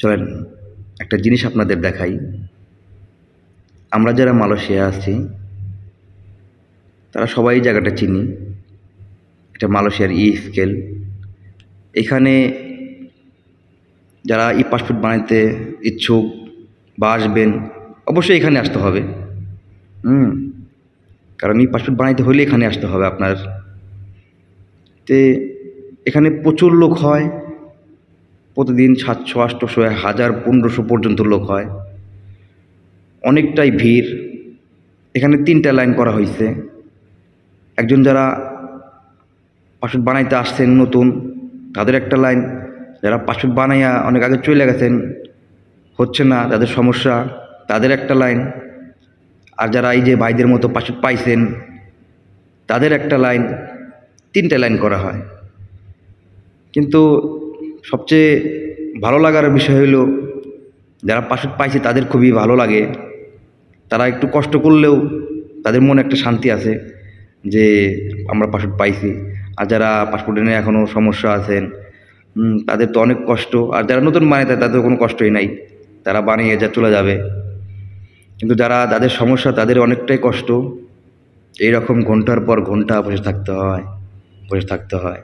চলেন একটা জিনিস আপনাদের দেখাই। আমরা যারা মালয়েশিয়া আছি তারা সবাই এই জায়গাটা চিনি। এটা মালয়েশিয়ার স্কেল। এখানে যারা পাসপোর্ট বানাইতে ইচ্ছুক বা আসবেন অবশ্যই এখানে আসতে হবে। কারণ পাসপোর্ট বানাইতে হলে এখানে আসতে হবে আপনার। তে এখানে প্রচুর লোক হয়, প্রতিদিন 700, 800, 1000, 1500 পর্যন্ত লোক হয়। অনেকটাই ভিড়। এখানে 3টা লাইন করা হয়েছে। একজন যারা পাসপোর্ট বানাইতে আসছেন নতুন তাদের একটা লাইন, যারা পাসপোর্ট বানাইয়া অনেক আগে চলে গেছেন হচ্ছে না তাদের সমস্যা তাদের একটা লাইন, আর যারা এই যে ভাইদের মতো পাসপোর্ট পাইছেন তাদের একটা লাইন। 3টা লাইন করা হয়। কিন্তু সবচেয়ে ভালো লাগার বিষয় হলো যারা পাসপোর্ট পাইছে তাদের খুবই ভালো লাগে। তারা একটু কষ্ট করলেও তাদের মনে একটা শান্তি আছে যে আমরা পাসপোর্ট পাইছি। আর যারা পাসপোর্ট নিয়ে এখনও সমস্যা আছেন তাদের তো অনেক কষ্ট। আর যারা নতুন বানায় তাদের কোনো কষ্টই নাই, তারা বানিয়ে চলে যাবে। কিন্তু যাদের সমস্যা তাদের অনেকটাই কষ্ট। এইরকম ঘন্টার পর ঘন্টা বসে থাকতে হয়।